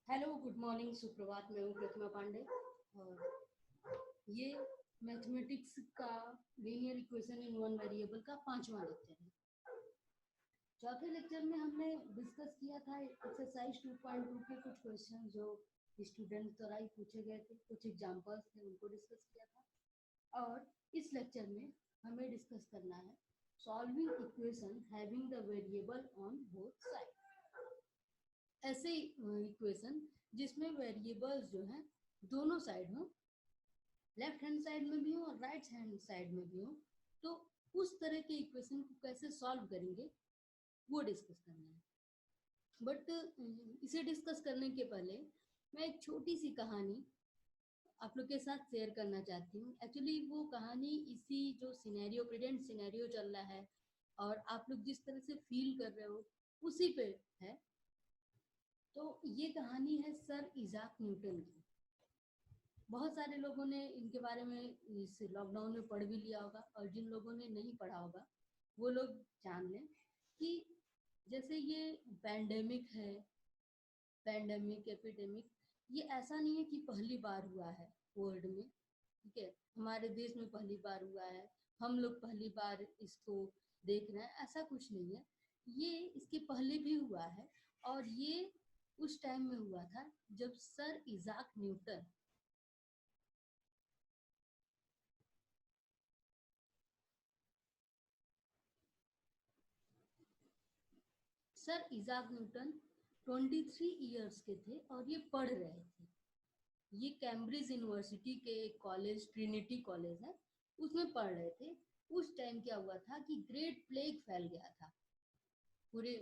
Hello, good morning, सुप्रभात। मैं हूँ प्रतिमा पांडे और ये मैथमेटिक्स का linear equation in one variable का 5वां लेक्चर है। चौथे लेक्चर में हमने डिस्कस किया था एक्सरसाइज 2.2 के कुछ क्वेश्चन जो स्टूडेंट द्वारा ही पूछे गए थे, कुछ एग्जांपल्स थे, उनको डिस्कस किया था। और इस लेक्चर में हमें डिस्कस करना है solving equation having the variable on both side. ऐसे इक्वेशन जिसमें वेरिएबल्स जो हैं दोनों साइड हो, लेफ्ट हैंड साइड में भी हो और राइट हैंड साइड में भी हो, तो उस तरह के इक्वेशन को कैसे सॉल्व करेंगे वो डिस्कस करना है। बट इसे डिस्कस करने के पहले मैं एक छोटी सी कहानी आप लोग के साथ शेयर करना चाहती हूँ। एक्चुअली वो कहानी इसी जो सिनेरियो, प्रेजेंट सिनेरियो चल रहा है और आप लोग जिस तरह से फील कर रहे हो उसी पे है। तो ये कहानी है सर इजाक न्यूटन की। बहुत सारे लोगों ने इनके बारे में इस लॉकडाउन में पढ़ भी लिया होगा और जिन लोगों ने नहीं पढ़ा होगा वो लोग जान लें कि जैसे ये पैंडेमिक है, पैंडेमिक एपिडेमिक, ये ऐसा नहीं है कि पहली बार हुआ है वर्ल्ड में, ठीक है, हमारे देश में पहली बार हुआ है, हम लोग पहली बार इसको देख रहे हैं, ऐसा कुछ नहीं है। ये इसके पहले भी हुआ है और ये उस टाइम में हुआ था जब sir Ijak Newton sir Ijak Newton 23 years के थे और ये पढ़ रहे थे। ये कैम्ब्रिज यूनिवर्सिटी के एक कॉलेज, ट्रिनिटी कॉलेज है, उसमें पढ़ रहे थे। उस टाइम क्या हुआ था कि ग्रेट प्लेग फैल गया था पूरे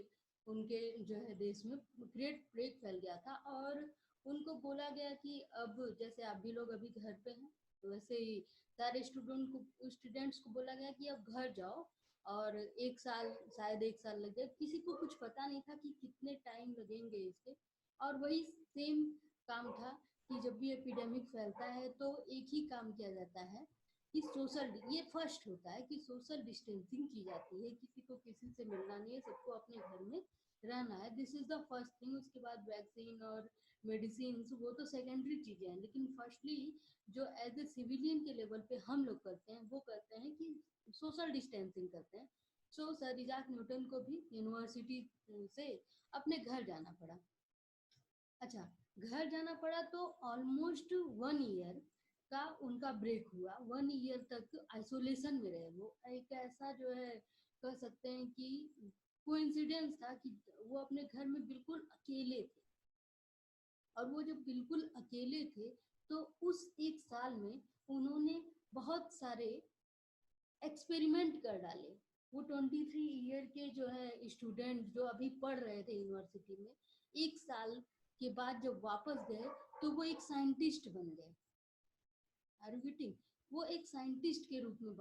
उनके जो है देश में। ग्रेट प्लेग फैल गया था और उनको बोला गया कि अब जैसे आप भी लोग अभी घर पे हैं, तो वैसे ही सारे स्टूडेंट्स को बोला गया कि अब घर जाओ और 1 साल, शायद 1 साल लग जाए, किसी को कुछ पता नहीं था कि कितने टाइम लगेंगे इसके। और वही सेम काम था कि जब भी एपिडेमिक फैलता है तो एक ही काम किया जाता है कि सोशल, ये फर्स्ट होता है कि सोशल डिस्टेंसिंग की जाती है, किसी को किसी से मिलना नहीं है, सबको अपने घर में रहना है। This is the first thing. उसके बाद वैक्सीन और मेडिसिन वो तो सेकेंडरी चीजें हैं, लेकिन फर्स्टली जो एज ए सिविलियन के लेवल पे हम लोग करते हैं वो करते हैं कि सोशल डिस्टेंसिंग करते हैं। सो सर इजाक न्यूटन को भी यूनिवर्सिटी से अपने घर जाना पड़ा। अच्छा, घर जाना पड़ा तो ऑलमोस्ट 1 ईयर का उनका ब्रेक हुआ। 1 ईयर तक आइसोलेशन में रहे वो। एक ऐसा जो है कह सकते हैं कि कोइंसिडेंस था कि वो अपने घर में बिल्कुल अकेले थे। और वो जब बिल्कुल अकेले थे तो उस 1 साल में उन्होंने बहुत सारे एक्सपेरिमेंट कर डाले। वो 23 ईयर के जो है स्टूडेंट जो अभी पढ़ रहे थे यूनिवर्सिटी में, 1 साल के बाद जब वापस गए तो वो एक साइंटिस्ट बन गए। Are you getting? वो एक साइंटिस्ट के रूप में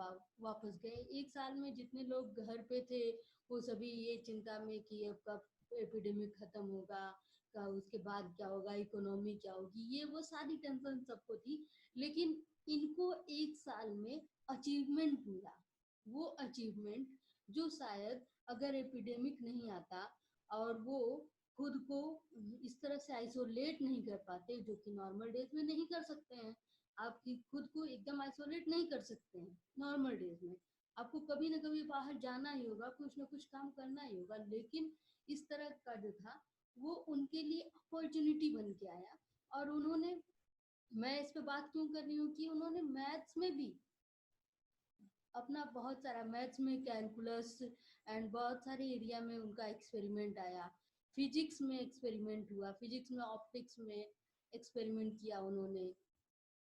वापस गए। 1 साल में जितने लोग घर पे थे वो सभी ये चिंता में कि अब कब एपिडेमिक खत्म होगा, का उसके बाद क्या होगा, इकोनॉमी क्या होगी, ये वो सारी टेंशन सबको थी। लेकिन इनको 1 साल में अचीवमेंट मिला। वो अचीवमेंट जो शायद अगर एपिडेमिक नहीं आता और वो खुद को इस तरह से आइसोलेट नहीं कर पाते, जो कि नॉर्मल डेज में नहीं कर सकते हैं। आप खुद को एकदम आइसोलेट नहीं कर सकते हैं नॉर्मल डेज में। आपको कभी ना कभी बाहर जाना ही होगा, कुछ ना कुछ काम करना ही होगा। लेकिन इस तरह का जो था वो उनके लिए अपॉर्चुनिटी बन के आया। और उन्होंने, मैं इस पे बात क्यों कर रही हूँ कि उन्होंने मैथ्स में भी अपना बहुत सारा, मैथ्स में कैलकुलस एंड बहुत सारे एरिया में उनका एक्सपेरिमेंट आया। फिजिक्स में एक्सपेरिमेंट हुआ, फिजिक्स में ऑप्टिक्स में एक्सपेरिमेंट किया उन्होंने,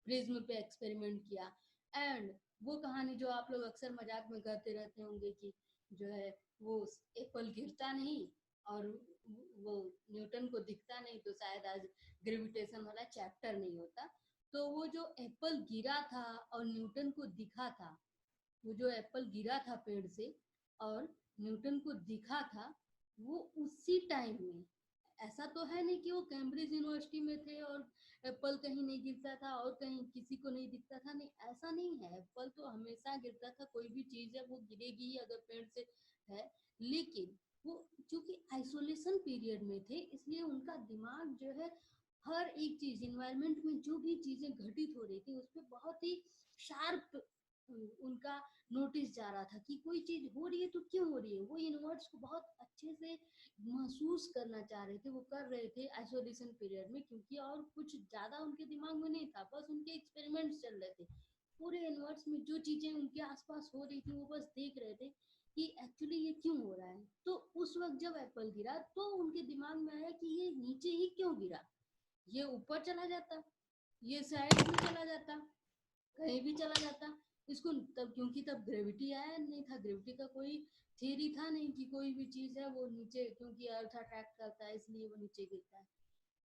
प्रिज्म पे एक्सपेरिमेंट किया। एंड वो कहानी जो आप लोग अक्सर मजाक में करते रहते होंगे कि जो है वो एप्पल गिरता नहीं और वो न्यूटन को दिखता नहीं, तो शायद आज ग्रेविटेशन वाला चैप्टर नहीं होता। तो वो जो एप्पल गिरा था और न्यूटन को दिखा था, वो जो एप्पल गिरा था पेड़ से और न्यूटन को दिखा था, वो उसी टाइम में, ऐसा तो है नहीं कि वो कैम्ब्रिज यूनिवर्सिटी में थे और एप्पल कहीं नहीं गिरता था और कहीं किसी को नहीं दिखता था। नहीं, ऐसा नहीं है। एप्पल तो हमेशा गिरता था, कोई भी चीज है वो गिरेगी ही अगर पेड़ से है। लेकिन वो चूंकि आइसोलेशन पीरियड में थे इसलिए उनका दिमाग जो है हर एक चीज इन्वायरमेंट में जो भी चीजें घटित हो रही थी उस पर बहुत ही शार्प उनका नोटिस जा रहा था कि कोई चीज हो रही है तो क्यों हो रही है। वो यूनिवर्स को बहुत अच्छे से महसूस करना चाह रहे थे, वो कर रहे थे आइसोलेशन पीरियड में, क्योंकि और कुछ ज्यादा उनके दिमाग में नहीं था, बस उनके एक्सपेरिमेंट्स चल रहे थे। पूरे यूनिवर्स में जो चीजें उनके आसपास हो रही थी वो बस देख रहे थे कि एक्चुअली ये क्यों हो रहा है। तो उस वक्त जब एप्पल गिरा तो उनके दिमाग में आया कि ये नीचे ही क्यों गिरा, ये ऊपर चला जाता, ये साइड में चला जाता, कहीं भी चला जाता। इसको तब, क्योंकि तब ग्रेविटी आया नहीं था, ग्रेविटी का कोई थ्योरी था नहीं कि कोई भी चीज है वो नीचे, क्योंकि अर्थ अट्रैक्ट करता है इसलिए वो नीचे गिरता है।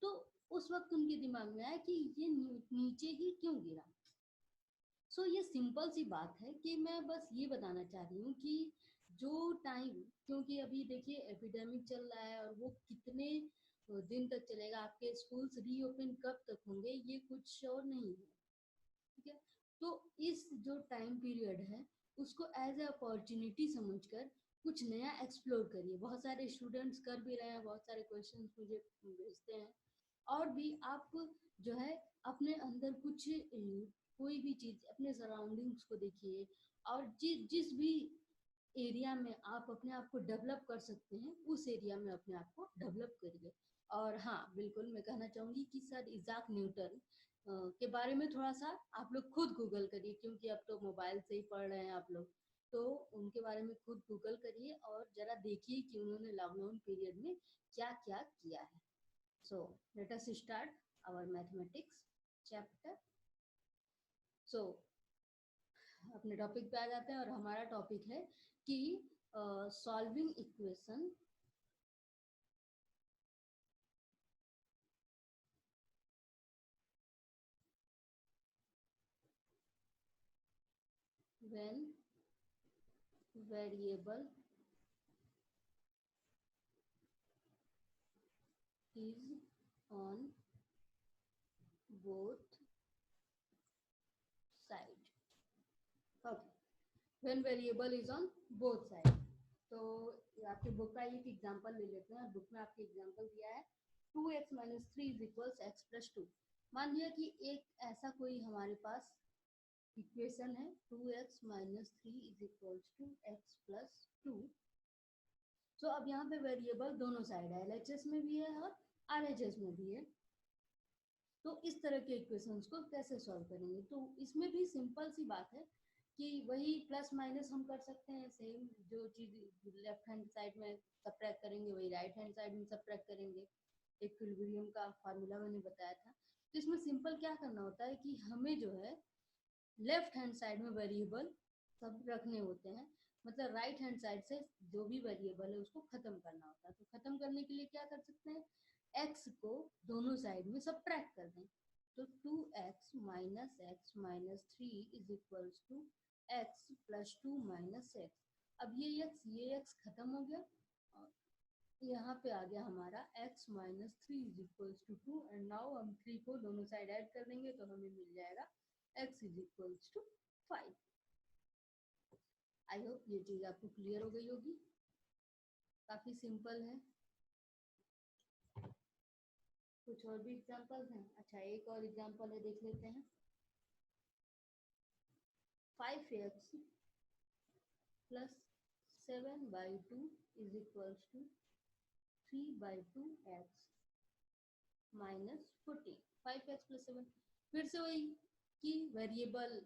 तो उस वक्त उनके दिमाग में आया कि ये नीचे ही क्यों गिरा। सो ये सिंपल सी बात है कि मैं बस ये बताना चाह रही हूँ कि जो टाइम, क्योंकि अभी देखिए एपिडेमिक चल रहा है और वो कितने दिन तक चलेगा, आपके स्कूल्स रीओपन कब तक होंगे ये कुछ श्योर नहीं है, ठीक है। तो इस जो टाइम पीरियड है उसको एज ए अपॉर्चुनिटी समझकर कुछ नया एक्सप्लोर करिए। बहुत सारे स्टूडेंट्स कर भी रहे हैं, बहुत सारे क्वेश्चंस मुझे भेजते हैं। और भी आप जो है अपने अंदर कुछ कोई भी चीज, अपने सराउंडिंग्स को देखिए, और जिस भी एरिया में आप अपने आप को डेवलप कर सकते हैं उस एरिया में अपने आप को डेवलप करिए। और हाँ बिल्कुल मैं कहना चाहूंगी कि सर इजाक न्यूटन के बारे में थोड़ा सा आप लोग खुद गूगल करिए, क्योंकि अब तो मोबाइल से ही पढ़ रहे हैं आप लोग, तो उनके बारे में खुद गूगल करिए और जरा देखिए कि उन्होंने लॉकडाउन पीरियड में क्या क्या किया है। So let us start our mathematics chapter. So अपने टॉपिक पे आ जाते हैं और हमारा टॉपिक है कि solving equation when variable is on both side। okay, when variable is on both side। तो आपके बुक का एक एग्जांपल ले लेते हैं। बुक में आपके एग्जांपल दिया है 2x minus three is equals x plus to. मान लिया कि एक ऐसा कोई हमारे पास इक्वेशन है 2x minus three is equals to x plus two. So अब यहाँ पे वेरिएबल दोनों साइड है, एलएचएस में भी है और आरएचएस में भी है। तो इस तरह के इक्वेशंस को कैसे सॉल्व करेंगे, तो इसमें भी सिंपल सी बात है कि वही प्लस माइनस हम कर सकते हैं, सेम जो चीज लेफ्ट हैंड साइड में सबट्रैक्ट करेंगे वही राइट हैंड साइड में सबट्रैक्ट करेंगे। इक्विलिब्रियम का फार्मूला मैंने बताया था। तो इसमें सिंपल क्या करना होता है कि हमें जो है लेफ्ट हैंड साइड में वेरिएबल सब रखने होते हैं, मतलब राइट हैंड साइड से जो भी वेरिएबल है उसको खत्म करना होता है। तो खत्म करने के लिए क्या कर सकते हैं, x को दोनों साइड में सबट्रैक्ट कर दें। तो 2x minus three is equals to x plus two minus x. अब ये x खत्म हो गया और यहाँ पे आ गया हमारा x minus three is equals to two. And now हम थ्री को दोनों साइड ऐड कर देंगे तो हमें मिल जाएगा x is equals to 5। I hope ये चीज आपको क्लियर हो गई होगी, काफी सिंपल है। कुछ और भी एग्जांपल्स हैं? अच्छा एक और एग्जांपल है, देख लेते हैं। 5x plus 7/2 is equals to 3/2x minus 14। 5x plus 7, फिर से वही कि वेरिएबल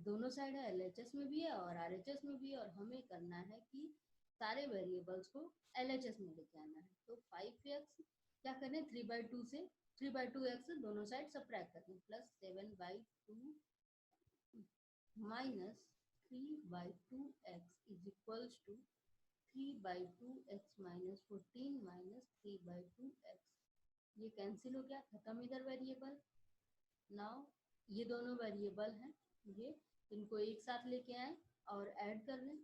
दोनों साइड है, एलएचएस में भी है और आरएचएस में भी है, और हमें करना है कि सारे वेरिएबल्स को एलएचएस में लेके आना है। तो 5x क्या करें, 3/2 से 3/2x दोनों साइड सबट्रैक्ट करें, plus 7/2 minus 3/2x is equals to 3/2x minus 14 minus 3/2x। ये कैंसिल हो गया, खत्म इधर वेरिएबल। नाउ ये दोनों वेरिएबल हैं, ये इनको एक साथ लेके आए और ऐड कर लें।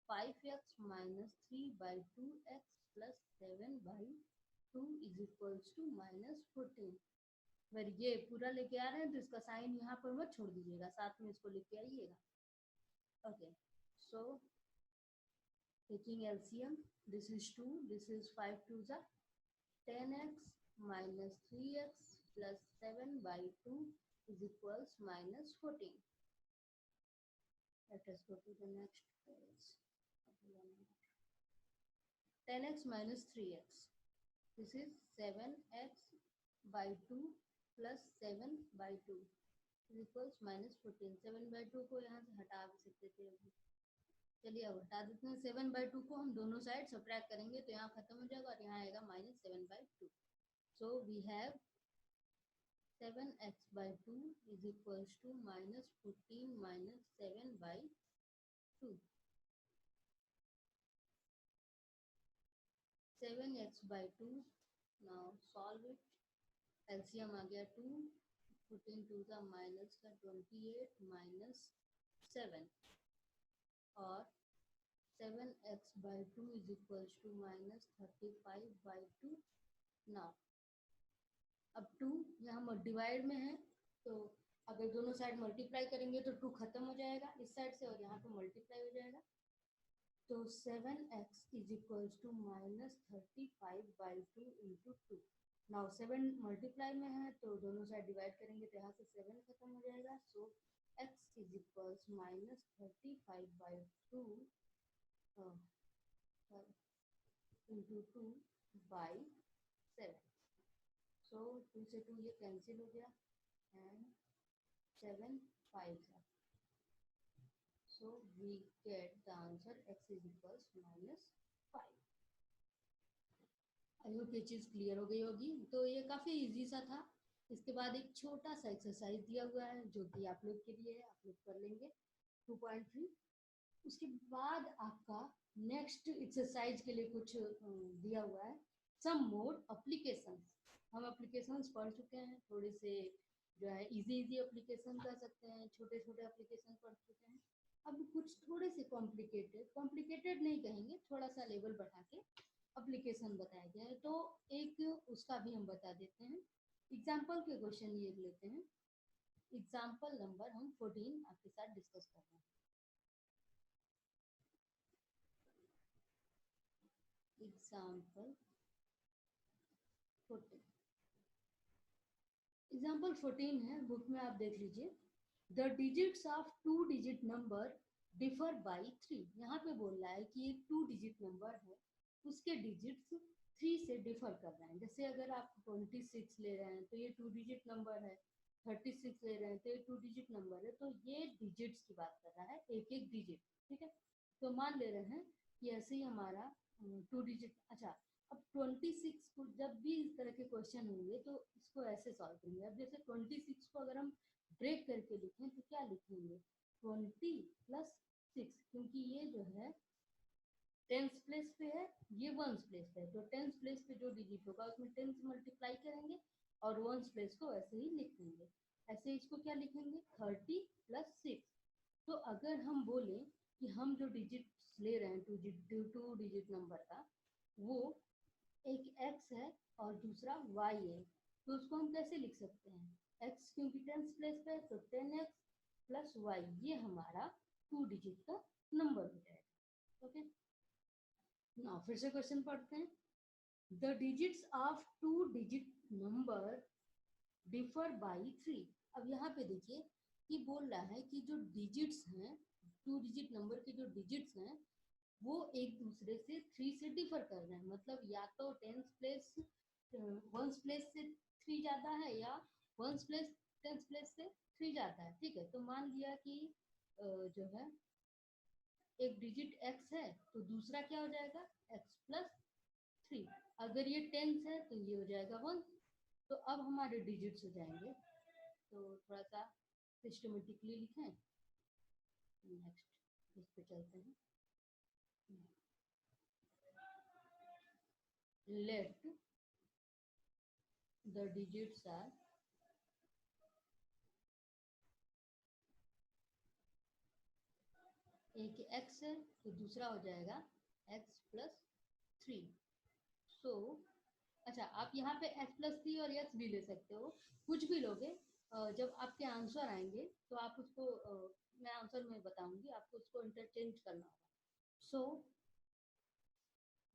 5x minus 3/2x plus 7/2 is equals to minus 14। अगर ये पूरा लेके आ रहे हैं तो इसका साइन यहाँ पर मत छोड़ दीजिएगा, साथ में इसको लेके आइएगा। Okay, so taking LCM, this is 2, this is 5 2s are 10x minus 3x plus 7/2 is equals minus 14. Let us go to the next page. 10x minus 3x. This is 7x by 2 plus 7/2 is equals minus 14. 7/2 को यहाँ से हटा भी सकते थे अभी. चलिए अब हटा देते हैं. 7/2 को हम दोनों साइड सब्ट्रैक्ट करेंगे तो यहाँ खत्म हो जाएगा और यहाँ आएगा minus 7/2. So we have 7x/2 is equals to minus 14 minus 7/2. 7x/2. Now solve it. LCM आ गया 2. 14 2 का माइनस का 28 minus 7 और 7x/2 is equals to minus 35/2. Now अब 2 यहाँ डिवाइड में है तो अगर दोनों साइड मल्टीप्लाई करेंगे तो 2 खत्म हो जाएगा इस साइड से और यहाँ पे मल्टीप्लाई हो जाएगा. तो 7x is equals to minus 35/2 into 2. Now 7 multiply में है तो दोनों साइड डिवाइड करेंगे तो यहाँ से 7 खत्म हो जाएगा. सो x is equals minus 35/2 into 2 by 7. So 2 से 2 ये कैंसिल हो गया and 7 5 है. So we get the answer x is equals minus 5. I hope ये चीज़ क्लियर हो गई होगी. तो ये काफ़ी इजी सा था. इसके बाद एक छोटा सा एक्सरसाइज दिया हुआ है जो कि आप लोग के लिए है. आप लोग कर लेंगे 2.3. उसके बाद आपका नेक्स्ट एक्सरसाइज के लिए कुछ दिया हुआ है सम मोर एप्लीकेशंस. हम एप्लीकेशंस पढ़ चुके हैं. थोड़े से जो है इजी एप्लीकेशन कर सकते हैं. छोटे छोटे एप्लीकेशन पढ़ चुके हैं. अब कुछ थोड़े से कॉम्प्लिकेटेड नहीं कहेंगे. थोड़ा सा लेवल बढ़ा के एप्लीकेशन बताया गया है. तो एक उसका भी हम बता देते हैं. एग्जाम्पल के क्वेश्चन ये लेते हैं. एग्जाम्पल नंबर हम 14 आपके साथ डिस्कस कर रहे हैं. एग्जाम्पल 14. एग्जाम्पल 14 है. बुक में आप देख लीजिए. The digits of 2 digit number differ by 3. यहाँ पे बोल रहा है कि एक 2 डिजिट नंबर है उसके डिजिट्स 3 से डिफर कर रहे हैं. जैसे अगर आप 26 ले रहे हैं तो ये 2 डिजिट नंबर है. 36 ले रहे हैं तो ये 2 डिजिट नंबर है. तो ये डिजिट्स की बात कर रहा है. एक एक डिजिट. ठीक है. तो मान ले रहे हैं कि ऐसे ही हमारा 2 डिजिट. अच्छा अब 26 को जब भी इस तरह के क्वेश्चन होंगे तो इसको ऐसे सॉल्व करेंगे. अब जैसे 26 को अगर हम ब्रेक करके लिखें तो क्या लिखेंगे 20 प्लस 6. क्योंकि ये जो है टेंस प्लेस पे है ये वंस प्लेस पे है. तो टेंस प्लेस पे जो डिजिट होगा उसमें 10 से मल्टीप्लाई करेंगे और वंस प्लेस को ऐसे ही लिख देंगे. ऐसे इसको क्या लिखेंगे 30 प्लस 6. तो अगर हम बोले कि हम जो डिजिट ले रहे हैं 2 डिजिट नंबर का वो एक x है और दूसरा y है. तो उसको हम कैसे लिख सकते हैं x क्योंकि टेंस प्लेस पे है तो 10x प्लस y ये हमारा 2 डिजिट का नंबर हो जाएगा. ओके. ना फिर से क्वेश्चन पढ़ते हैं. The digits of 2 digit number differ by 3. अब यहाँ पे देखिए कि बोल रहा है कि जो डिजिट्स हैं 2 डिजिट नंबर के जो डिजिट्स हैं वो एक दूसरे से 3 से डिफर कर रहे हैं. मतलब या तो टेंस प्लेस वंस प्लेस से 3 जाता है या वंस प्लेस टेंस प्लेस से 3 जाता है. ठीक है. तो मान लिया कि जो है एक डिजिट x है तो दूसरा क्या हो जाएगा x प्लस 3. अगर ये टेंस है तो ये हो जाएगा 1. तो अब हमारे डिजिट्स हो जाएंगे. तो थोड़ा सा सिस्टमेटिकली लिखें. नेक्स्ट इस पे चलते हैं. Let the digits are एक x है तो दूसरा हो जाएगा x प्लस 3. सो अच्छा आप यहाँ पे x प्लस 3 और x भी ले सकते हो. कुछ भी लोगे. जब आपके आंसर आएंगे तो आप उसको मैं आंसर में बताऊंगी आपको उसको इंटरचेंज करना होगा. So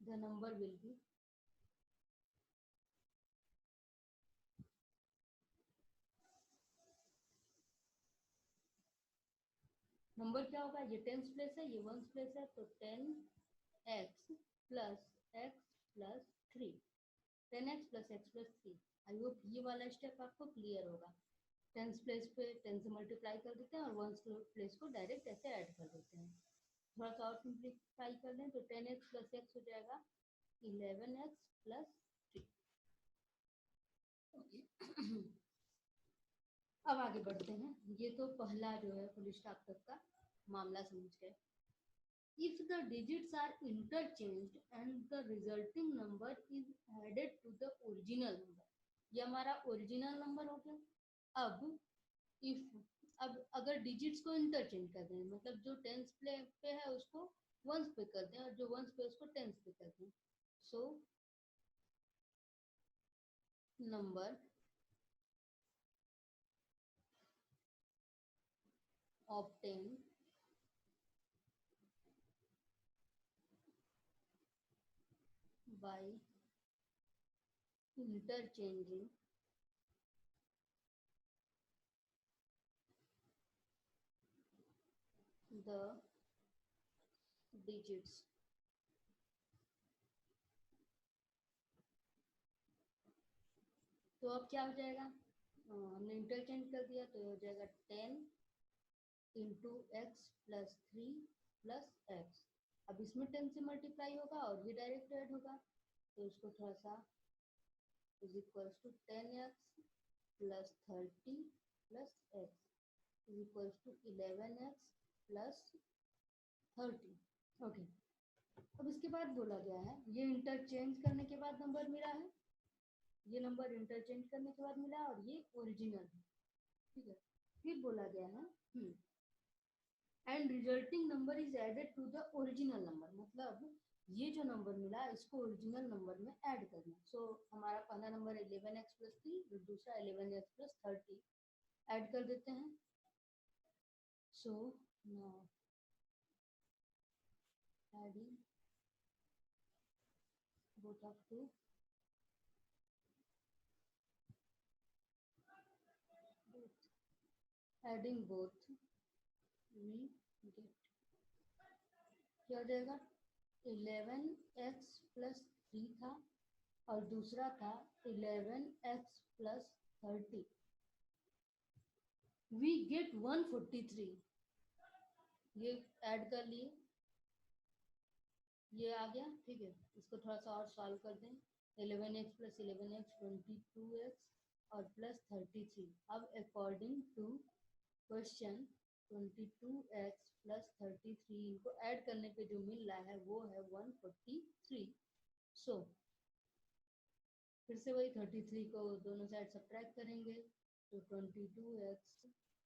the number will be number क्या होगा, ये टेंस प्लेस है, ये वंस प्लेस है, तो 10x plus x plus three, 10x plus x plus three. आई होप ये वाला स्टेप आपको क्लियर होगा। टेंस प्लेस पे 10 से मल्टीप्लाई कर देते हैं और वंस प्लेस को डायरेक्ट ऐसे ऐड कर देते हैं। थोड़ा सा और सिंप्लीफाई कर दें तो 10x प्लस एक्स हो जाएगा 11x प्लस थ्री। ओके अब आगे बढ़ते हैं। ये तो पहला जो है फुल स्टॉप तक का मामला समझ गए। If the digits are interchanged and the resulting number is added to the original number, ये हमारा ओरिजिनल नंबर हो गया। अब इफ अब अगर डिजिट्स को इंटरचेंज कर दें, मतलब जो टेंस पे है उसको वंस पे कर दें और जो वंस पे उसको टेंस पे कर दें, so number obtained by interchanging the digits तो अब क्या हो जाएगा, हमने इंटरचेंज कर दिया तो हो जाएगा 10 into x plus three plus x. अब इसमें 10 से मल्टीप्लाई होगा और ये डायरेक्ट ऐड होगा, तो इसको थोड़ा सा is equals to 10x plus 30 plus x is equals to 11x plus 30। Okay अब इसके बाद बोला गया है ये इंटरचेंज करने के बाद नंबर मिला है, ये नंबर इंटरचेंज करने के बाद मिला और ये ओरिजिनल है, ठीक है। फिर बोला गया है and resulting number is added to the original number, मतलब ये जो नंबर मिला इसको ओरिजिनल नंबर में ऐड करना। सो हमारा पहला नंबर 11x प्लस थ्री, दूसरा 11x प्लस 30 ऐड कर देते हैं। So now adding both of two, adding both we get क्या हो जाएगा, 11x प्लस थ्री था और दूसरा था 11x प्लस 30, वी गेट 143। ये ऐड कर लिए, ये आ गया, ठीक है। इसको थोड़ा सा और सॉल्व कर दें, 11x प्लस 11x 22x और प्लस 33। अब according to question 22x plus 33 इनको ऐड करने पे जो मिल रहा है वो है 143। सो फिर से वही 33 को दोनों साइड सब्ट्रैक्ट करेंगे तो 22x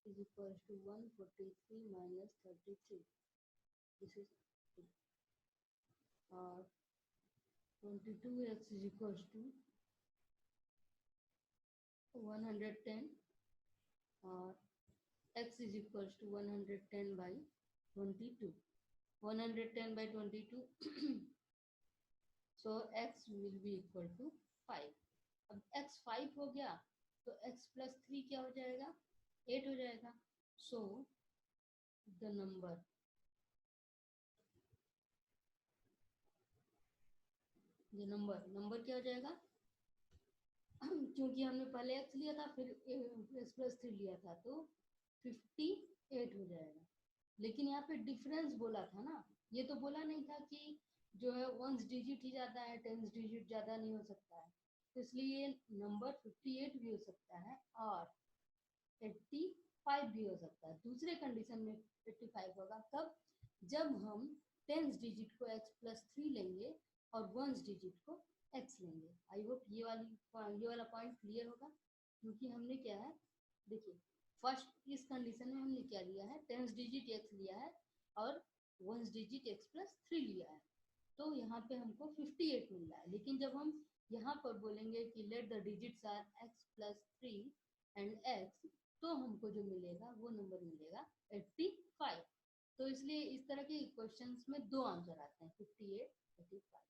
is equal to 143 minus 33, this is और 22x इज इक्वल टू 110 और x is equal to 110 by 22, 110 by 22 so x will be equal to 5। अब x 5 हो गया तो x प्लस 3 क्या हो जाएगा, 8 हो जाएगा। सो द नंबर ये नंबर क्या हो जाएगा, क्योंकि हमने पहले x लिया था फिर x प्लस 3 लिया था तो 58 हो जाएगा। लेकिन यहाँ पे डिफरेंस बोला था ना, ये तो बोला नहीं था कि जो है वंस डिजिट ही ज्यादा है, टेंस डिजिट ज्यादा नहीं हो सकता है, तो इसलिए नंबर 58 भी हो सकता है और 85 भी हो सकता है। दूसरे कंडीशन में 85 होगा तब जब हम टेंस डिजिट को x प्लस थ्री लेंगे और वंस डिजिट को x लेंगे। आई होप ये वाला पॉइंट क्लियर होगा, क्योंकि हमने क्या है, देखिए फर्स्ट इस कंडीशन में हमने क्या लिया है, टेंस डिजिट x लिया है और ones digit x plus three लिया है, तो यहाँ पे हमको 58 मिल रहा है। लेकिन जब हम यहाँ पर बोलेंगे कि let the digits are x plus three and x, तो हमको जो मिलेगा वो नंबर मिलेगा 85। तो इसलिए इस तरह के क्वेश्चंस में दो आंसर आते हैं, 58, 85।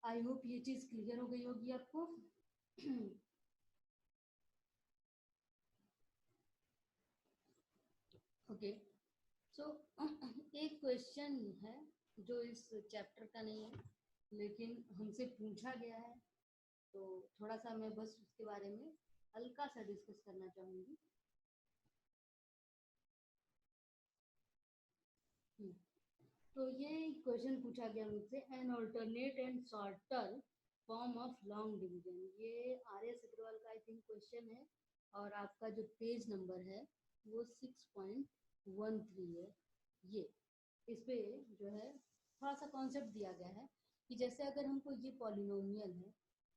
आई होप ये चीज क्लियर हो गई होगी आपको। ओके ओके, सो एक क्वेश्चन है जो इस चैप्टर का नहीं है लेकिन हमसे पूछा गया है, तो थोड़ा सा मैं बस उसके बारे में हल्का सा डिस्कस करना चाहूंगी। तो ये क्वेश्चन पूछा गया मुझसे, an alternate and shorter form of long division. ये आर एस अग्रवाल का आई थिंक क्वेश्चन है, और आपका जो पेज नंबर है वो 6.13 है। ये इस पे जो है थोड़ा सा कॉन्सेप्ट दिया गया है कि जैसे अगर हमको ये पॉलिनोमियल है,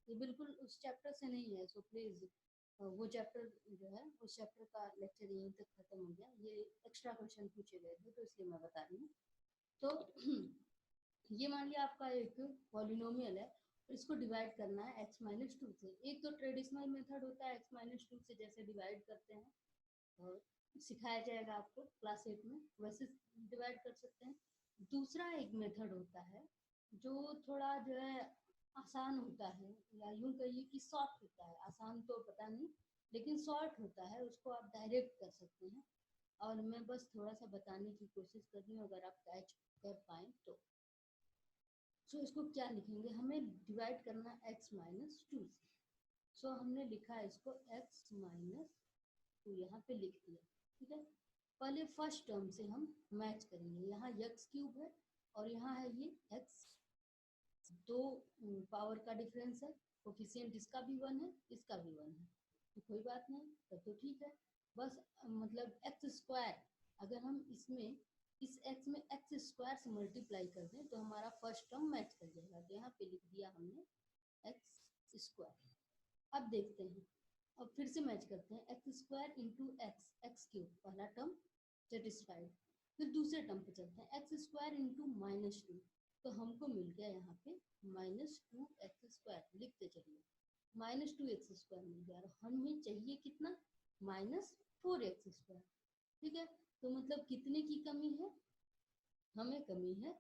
ये बिल्कुल उस चैप्टर से नहीं है, सो प्लीज वो चैप्टर जो है उस चैप्टर का लेक्चर यहीं तक खत्म हो गया। ये एक्स्ट्रा क्वेश्चन पूछे गए थे तो इसलिए मैं बता रही हूँ। तो ये मान लिया आपका एक पॉलिनोमियल है, इसको डिवाइड करना है x माइनस टू से। एक तो ट्रेडिशनल मेथड होता है x माइनस टू से जैसे डिवाइड करते हैं, और सिखाया जाएगा आपको क्लास 8 में, वैसे डिवाइड कर सकते हैं। दूसरा एक मेथड होता है जो थोड़ा जो है आसान होता है, या यूं कहिए कि शॉर्ट होता है, आसान तो पता नहीं लेकिन शॉर्ट होता है, उसको आप डायरेक्ट कर सकते हैं। और मैं बस थोड़ा सा बताने की कोशिश कर रही हूँ, अगर आप कैच कर पाए तो। सो इसको क्या लिखेंगे, हमें डिवाइड करना x माइनस टू से। सो हमने लिखा है इसको x माइनस टू, यहाँ पे लिख दिया। ठीक है, पहले फर्स्ट टर्म से हम मैच करेंगे। यहाँ x क्यूब है और यहाँ है ये x, दो पावर का डिफरेंस है, कोफिशिएंट इसका भी 1 है इसका भी 1 है, तो कोई बात नहीं, तब तो ठीक है। बस मतलब एक्स स्क्वायर, अगर हम इसमें इस x में एक्स स्क्वायर से मल्टीप्लाई कर दें तो हमारा फर्स्ट टर्म मैच कर जाएगा, तो यहाँ पे लिख दिया हमने एक्स स्क्वायर। अब देखते हैं, अब फिर से मैच करते हैं, x square into x, x cube, पहला टर्म सेटिस्फाइड। फिर दूसरे टर्म पे चलते हैं, x square into minus two, तो हमको मिल गया यहाँ पे माइनस टू एक्स स्क्वायर। लिखते चलिए, माइनस टू एक्स स्क्वायर मिल गया, और हमें चाहिए कितना, माइनस फोर एक्स स्क्वायर। ठीक है, तो मतलब कितने की कमी है, हमें कमी है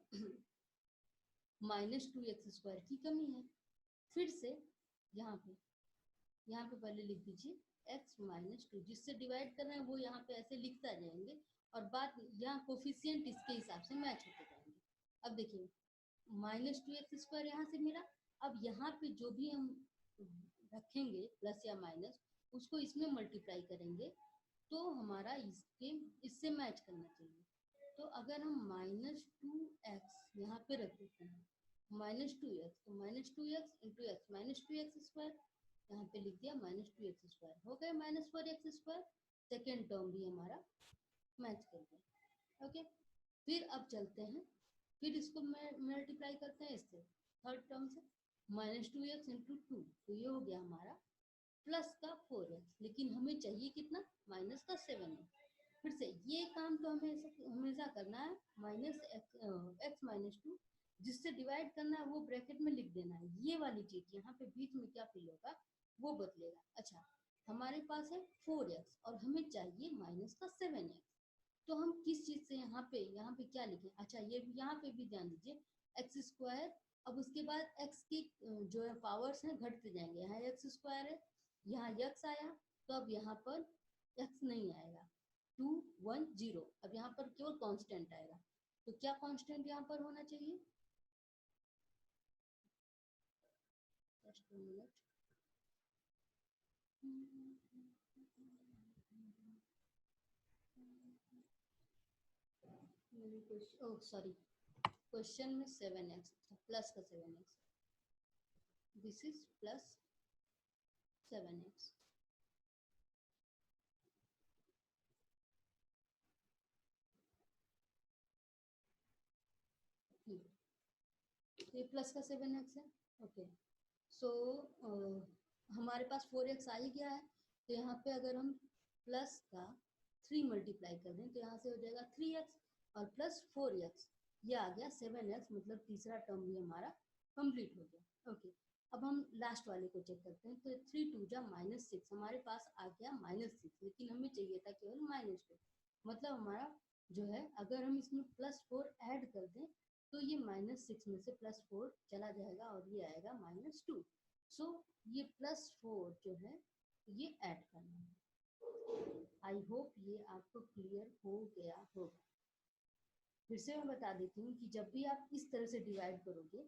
माइनस टू एक्स स्क्वायर की कमी है। फिर से यहाँ पे पहले लिख दीजिए x माइनस टू, जिससे डिवाइड कर रहे हैं वो यहाँ पे ऐसे लिखता जाएंगे, और बात यहाँ कोफिशिएंट इसके हिसाब से मैच होते जाएंगे। अब देखिए, माइनस टू एक्स स्क्वायर यहाँ से मिला, अब यहाँ पे जो भी हम रखेंगे प्लस या माइनस, उसको इसमें मल्टीप्लाई करेंगे तो हमारा इससे मैच करना चाहिए। तो अगर हम माइनस टू एक्स यहाँ पे रख देते हैं, माइनस टू एक्स, तो minus two x into x, minus two x square, यहाँ पे लिख दिया माइनस टू एक्स स्क्वायर, हो गया minus four x square. Second term भी हमारा मैच कर गया। ओके, फिर अब चलते हैं, फिर इसको मल्टीप्लाई करते हैं इससे, थर्ड टर्म से, minus two x into two, तो ये हो गया हमारा प्लस का फोर एक्स, लेकिन हमें चाहिए कितना, माइनस का सेवन एक्स। फिर से ये काम तो हमें हमेशा करना है, माइनस एक्स माइनस टू, जिससे डिवाइड करना है वो ब्रैकेट में लिख देना है। ये वाली चीज यहाँ पे बीच में क्या फिल होगा वो बदलेगा। अच्छा, हमारे पास है फोर एक्स और हमें चाहिए माइनस का सेवन एक्स, तो हम किस चीज से यहाँ पे क्या लिखें, अच्छा ये यहाँ पे भी ध्यान दीजिए, एक्स स्क्वायर, अब उसके बाद एक्स की जो है पावर्स हैं घटते जाएंगे, यहाँ एक्स स्क्वायर है, यहाँ एक्स आया, तो अब यहाँ पर एक्स नहीं आएगा, टू वन जीरो, अब यहाँ पर केवल कांस्टेंट आएगा। तो क्या कांस्टेंट यहाँ पर होना चाहिए, just minute, oh sorry, question में सेवन एक्स प्लस का seven x, this is plus seven x. ये प्लस का सेवन एक्स है। ओके, सो हमारे पास फोर एक्स आ ही गया है, तो यहाँ पे अगर हम प्लस का थ्री मल्टीप्लाई कर दें तो यहाँ से हो जाएगा थ्री एक्स और प्लस फोर एक्स, ये आ गया सेवन एक्स, मतलब तीसरा टर्म भी हमारा कंप्लीट हो गया। ओके, अब हम लास्ट वाले को चेक करते हैं, तो थ्री टू जा माइनस सिक्स, हमारे पास आ गया माइनस सिक्स, लेकिन हमें चाहिए था केवल माइनस टू, मतलब हमारा जो है अगर हम इसमें प्लस फोर ऐड कर दें तो ये माइनस सिक्स में से प्लस फोर चला जाएगा और ये आएगा माइनस टू। सो ये प्लस फोर जो है ये ऐड करना है। आई होप ये आपको क्लियर हो गया होगा। फिर से मैं बता देती हूँ कि जब भी आप इस तरह से डिवाइड करोगे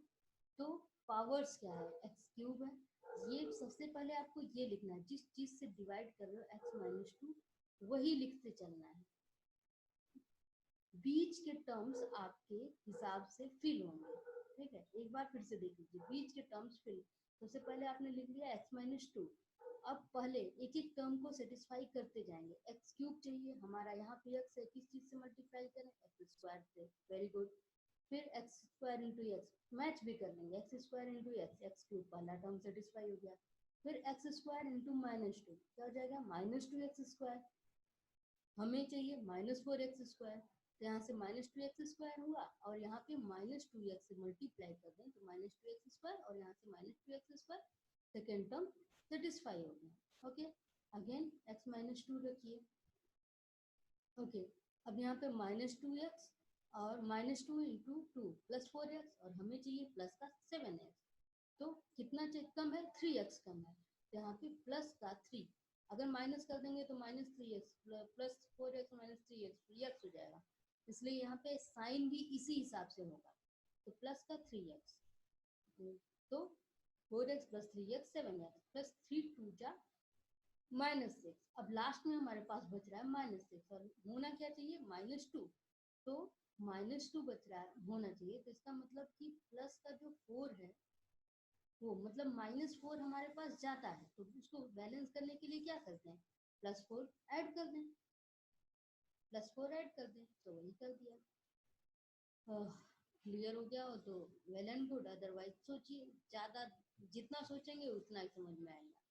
तो पावर्स क्या है, एक्स क्यूब है। ये सबसे पहले आपको ये लिखना है, जिस चीज से डिवाइड कर रहे हो एक्स माइनस टू वही लिखते चलना है। बीच के टर्म्स आपके हिसाब से फिल होंगे, ठीक है। एक बार फिर से देख लीजिए, बीच के टर्म्स फिल। सबसे पहले आपने लिख लिया एक्स माइनस टू। अब पहले एक एक टर्म को सेटिस्फाई करते जाएंगे। एक्स क्यूब चाहिए हमारा, यहाँ पे एक्स है, किस चीज से मल्टीप्लाई करें, एक्स स्क्वायर से, वेरी गुड। फिर x square into x match भी कर लेंगे, x square into x, x cube पहला टर्म सेटिस्फाई हो गया। फिर x square into minus two क्या हो जाएगा, माइनस टू एक्स स्क्वायर। हमें चाहिए माइनस फोर एक्स स्क्वायर, तो यहाँ से माइनस टू एक्स स्क्वायर हुआ और यहाँ पे माइनस टू एक्स से मल्टीप्लाई कर दें तो माइनस टू एक्स स्क्वायर और यहाँ से minus two x square, second term satisfy हो गया। Okay, again x minus two रखिए। ओके, अब यहाँ पे माइनस टू एक्स और minus two into two plus four x और हमें चाहिए प्लस का सेवन एक्स। तो कितना कम है, थ्री एक्स कम है, तो यहाँ पे प्लस का थ्री। अगर माइनस कर देंगे तो minus three x plus four x minus three x three x हो जाएगा, इसलिए यहाँ पे साइन भी इसी हिसाब से होगा। तो प्लस का थ्री एक्स, तो four x plus three x seven x plus three to जा माइनस सिक्स। अब लास्ट में हमारे पास बच रहा है माइनस सिक्स और होना क्या चाहिए, माइनस टू। तो माइनस टू बच रहा है, होना चाहिए, तो इसका मतलब कि प्लस का जो फोर है वो मतलब माइनस फोर हमारे पास जाता है, तो उसको बैलेंस करने के लिए क्या करते हैं, प्लस फोर ऐड कर दें, प्लस फोर ऐड कर दें, तो वही कर दिया। क्लियर हो गया हो तो वेल एंड गुड, अदरवाइज सोचिए, ज़्यादा जितना सोचेंगे उतना ही समझ में आएगा।